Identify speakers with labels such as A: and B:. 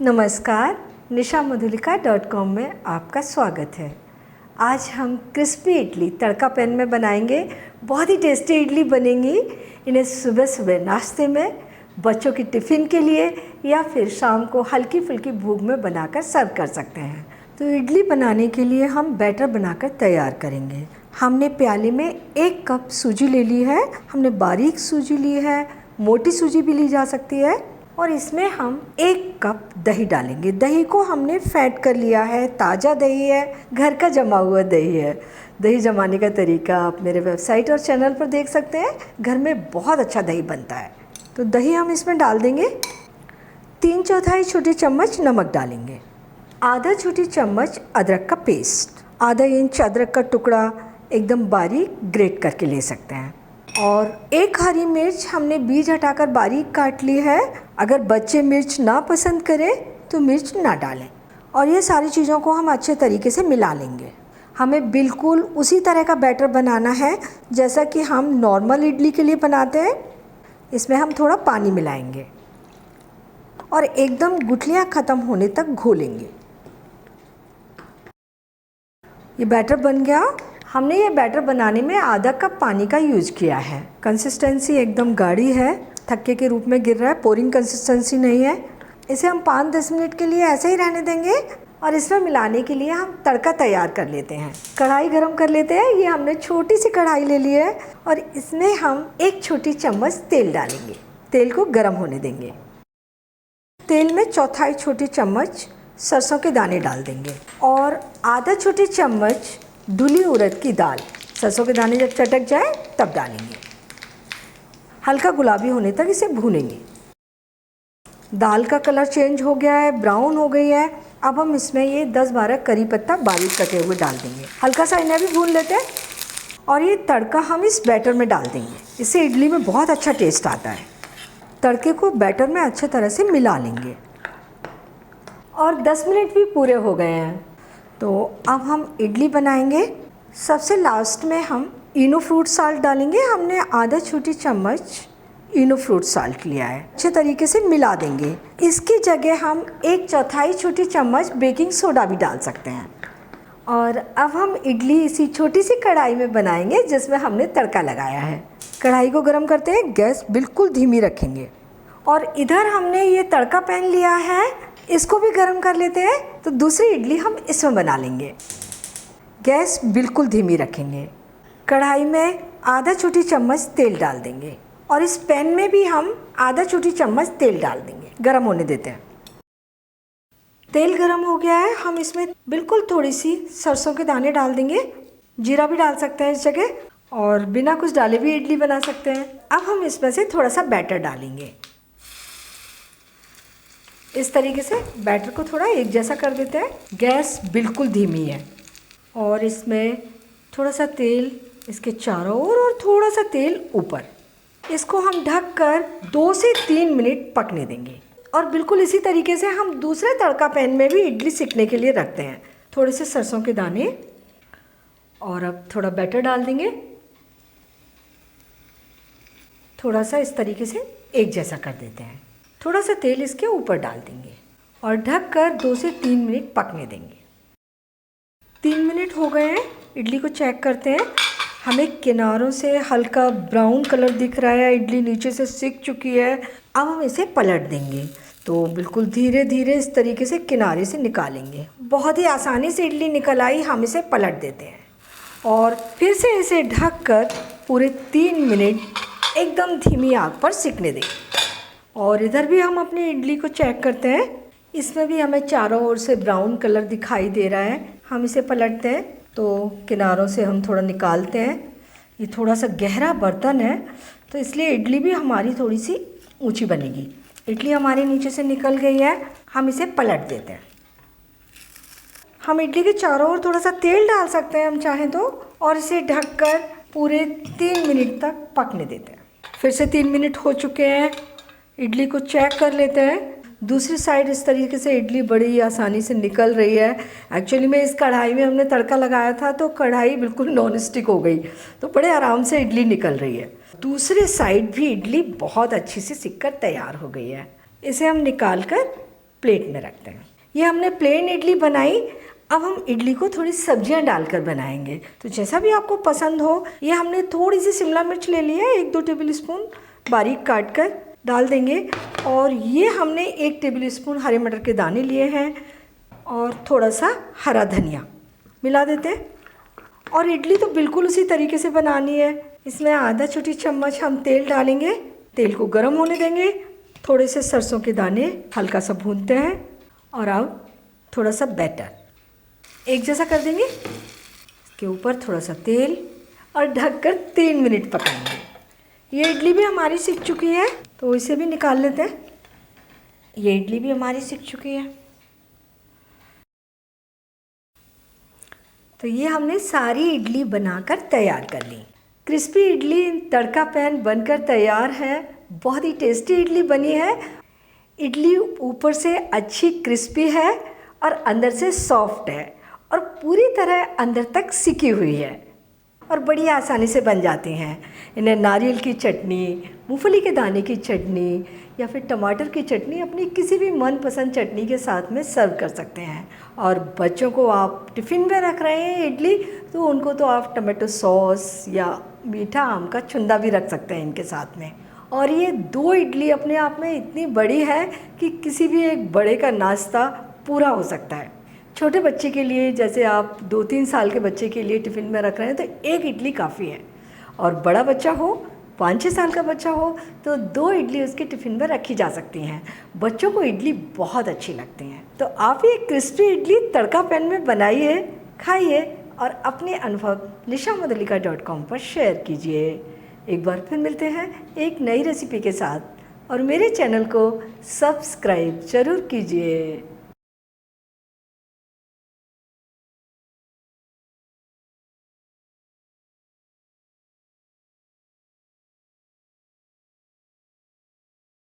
A: नमस्कार, nishamodhulika.com में आपका स्वागत है। आज हम क्रिस्पी इडली तड़का पैन में बनाएंगे। बहुत ही टेस्टी इडली बनेंगी। इन्हें सुबह सुबह नाश्ते में, बच्चों की टिफ़िन के लिए या फिर शाम को हल्की फुल्की भूख में बनाकर सर्व कर सकते हैं। तो इडली बनाने के लिए हम बैटर बनाकर तैयार करेंगे। हमने प्याले में 1 कप सूजी ले ली है। हमने बारीक सूजी ली है, मोटी सूजी भी ली जा सकती है। और इसमें हम 1 कप दही डालेंगे। दही को हमने फेंट कर लिया है, ताज़ा दही है, घर का जमा हुआ दही है। दही जमाने का तरीका आप मेरे वेबसाइट और चैनल पर देख सकते हैं। घर में बहुत अच्छा दही बनता है। तो दही हम इसमें डाल देंगे। 3/4 छोटी चम्मच नमक डालेंगे। आधा छोटी चम्मच अदरक का पेस्ट, आधा इंच अदरक का टुकड़ा एकदम बारीक ग्रेट करके ले सकते हैं। और 1 हरी मिर्च हमने बीज हटाकर बारीक काट ली है। अगर बच्चे मिर्च ना पसंद करें तो मिर्च ना डालें। और ये सारी चीज़ों को हम अच्छे तरीके से मिला लेंगे। हमें बिल्कुल उसी तरह का बैटर बनाना है जैसा कि हम नॉर्मल इडली के लिए बनाते हैं। इसमें हम थोड़ा पानी मिलाएंगे और एकदम गुठलियाँ ख़त्म होने तक घोलेंगे। ये बैटर बन गया। हमने ये बैटर बनाने में आधा कप पानी का यूज़ किया है। कंसिस्टेंसी एकदम गाढ़ी है, थक्के के रूप में गिर रहा है, पोरिंग कंसिस्टेंसी नहीं है। इसे हम 5-10 मिनट के लिए ऐसे ही रहने देंगे। और इसमें मिलाने के लिए हम तड़का तैयार कर लेते हैं। कढ़ाई गरम कर लेते हैं। ये हमने छोटी सी कढ़ाई ले ली है और इसमें हम 1 छोटी चम्मच तेल डालेंगे। तेल को गरम होने देंगे। तेल में 1/4 छोटी चम्मच सरसों के दाने डाल देंगे और आधा छोटी चम्मच धुली उड़द की दाल। सरसों के दाने जब चटक जाए तब डालेंगे। हल्का गुलाबी होने तक इसे भूनेंगे। दाल का कलर चेंज हो गया है, ब्राउन हो गई है। अब हम इसमें ये 10-12 करी पत्ता बारीक कटे हुए डाल देंगे। हल्का सा इन्हें भी भून लेते हैं और ये तड़का हम इस बैटर में डाल देंगे। इससे इडली में बहुत अच्छा टेस्ट आता है। तड़के को बैटर में अच्छे तरह से मिला लेंगे। और 10 मिनट भी पूरे हो गए हैं। तो अब हम इडली बनाएंगे। सबसे लास्ट में हम इनो फ्रूट साल्ट डालेंगे। हमने आधा छोटी चम्मच इनो फ्रूट साल्ट लिया है। अच्छे तरीके से मिला देंगे। इसकी जगह हम 1/4 छोटी चम्मच बेकिंग सोडा भी डाल सकते हैं। और अब हम इडली इसी छोटी सी कढ़ाई में बनाएंगे जिसमें हमने तड़का लगाया है। कढ़ाई को गर्म करते हैं, गैस बिल्कुल धीमी रखेंगे। और इधर हमने ये तड़का पैन लिया है, इसको भी गर्म कर लेते हैं। तो दूसरी इडली हम इसमें बना लेंगे। गैस बिल्कुल धीमी रखेंगे। कढ़ाई में आधा छोटी चम्मच तेल डाल देंगे और इस पैन में भी हम आधा छोटी चम्मच तेल डाल देंगे। गरम होने देते हैं। तेल गरम हो गया है। हम इसमें बिल्कुल थोड़ी सी सरसों के दाने डाल देंगे। जीरा भी डाल सकते हैं इस जगह, और बिना कुछ डाले भी इडली बना सकते हैं। अब हम इसमें से थोड़ा सा बैटर डालेंगे। इस तरीके से बैटर को थोड़ा एक जैसा कर देते हैं। गैस बिल्कुल धीमी है और इसमें थोड़ा सा तेल इसके चारों ओर और थोड़ा सा तेल ऊपर। इसको हम ढककर 2 से 3 मिनट पकने देंगे। और बिल्कुल इसी तरीके से हम दूसरे तड़का पैन में भी इडली सिकने के लिए रखते हैं। थोड़े से सरसों के दाने और अब थोड़ा बैटर डाल देंगे। थोड़ा सा इस तरीके से एक जैसा कर देते हैं। थोड़ा सा तेल इसके ऊपर डाल देंगे और ढककर 2 से 3 मिनट पकने देंगे। 3 मिनट हो गए हैं। इडली को चेक करते हैं। हमें किनारों से हल्का ब्राउन कलर दिख रहा है। इडली नीचे से सिक चुकी है। अब हम इसे पलट देंगे। तो बिल्कुल धीरे धीरे इस तरीके से किनारे से निकालेंगे। बहुत ही आसानी से इडली निकल आई। हम इसे पलट देते हैं और फिर से इसे ढककर पूरे 3 मिनट एकदम धीमी आग पर सिकने देंगे। और इधर भी हम अपनी इडली को चेक करते हैं। इसमें भी हमें चारों ओर से ब्राउन कलर दिखाई दे रहा है। हम इसे पलटते हैं तो किनारों से हम थोड़ा निकालते हैं। ये थोड़ा सा गहरा बर्तन है तो इसलिए इडली भी हमारी थोड़ी सी ऊंची बनेगी। इडली हमारी नीचे से निकल गई है। हम इसे पलट देते हैं। हम इडली के चारों ओर थोड़ा सा तेल डाल सकते हैं हम चाहें तो, और इसे ढककर पूरे 3 मिनट तक पकने देते हैं। फिर से 3 मिनट हो चुके हैं। इडली को चेक कर लेते हैं। दूसरी साइड इस तरीके से इडली बड़ी आसानी से निकल रही है। एक्चुअली में इस कढ़ाई में हमने तड़का लगाया था तो कढ़ाई बिल्कुल नॉन स्टिक हो गई, तो बड़े आराम से इडली निकल रही है। दूसरे साइड भी इडली बहुत अच्छी से सिक कर तैयार हो गई है। इसे हम निकाल कर प्लेट में रखते हैं। ये हमने प्लेन इडली बनाई। अब हम इडली को थोड़ी सब्जियां डालकर बनाएंगे, तो जैसा भी आपको पसंद हो। ये हमने थोड़ी सी शिमला मिर्च ले ली है, 1-2 टेबल स्पून बारीक काट कर डाल देंगे। और ये हमने 1 टेबल स्पून हरे मटर के दाने लिए हैं और थोड़ा सा हरा धनिया मिला देते हैं। और इडली तो बिल्कुल उसी तरीके से बनानी है। इसमें आधा छोटी चम्मच हम तेल डालेंगे, तेल को गर्म होने देंगे। थोड़े से सरसों के दाने हल्का सा भूनते हैं और अब थोड़ा सा बैटर एक जैसा कर देंगे। इसके ऊपर थोड़ा सा तेल और ढककर 3 मिनट पकाएंगे। ये इडली भी हमारी सिक चुकी है, तो इसे भी निकाल लेते हैं। ये इडली भी हमारी सिक चुकी है। तो ये हमने सारी इडली बनाकर तैयार कर ली। क्रिस्पी इडली तड़का पैन बनकर तैयार है। बहुत ही टेस्टी इडली बनी है। इडली ऊपर से अच्छी क्रिस्पी है और अंदर से सॉफ्ट है और पूरी तरह अंदर तक सिकी हुई है और बड़ी आसानी से बन जाती हैं। इन्हें नारियल की चटनी, मूंगफली के दाने की चटनी या फिर टमाटर की चटनी, अपनी किसी भी मनपसंद चटनी के साथ में सर्व कर सकते हैं। और बच्चों को आप टिफ़िन में रख रहे हैं इडली, तो उनको तो आप टमाटो सॉस या मीठा आम का चुंदा भी रख सकते हैं इनके साथ में। और ये 2 इडली अपने आप में इतनी बड़ी है कि किसी भी एक बड़े का नाश्ता पूरा हो सकता है। छोटे बच्चे के लिए, जैसे आप 2-3 साल के बच्चे के लिए टिफ़िन में रख रहे हैं, तो 1 इडली काफ़ी है। और बड़ा बच्चा हो, 5-6 साल का बच्चा हो, तो 2 इडली उसके टिफ़िन में रखी जा सकती हैं। बच्चों को इडली बहुत अच्छी लगती हैं। तो आप ये क्रिस्पी इडली तड़का पैन में बनाइए, खाइए और अपने अनुभव lishamudalika.com पर शेयर कीजिए। एक बार फिर मिलते हैं एक नई रेसिपी के साथ और मेरे चैनल को सब्सक्राइब ज़रूर कीजिए।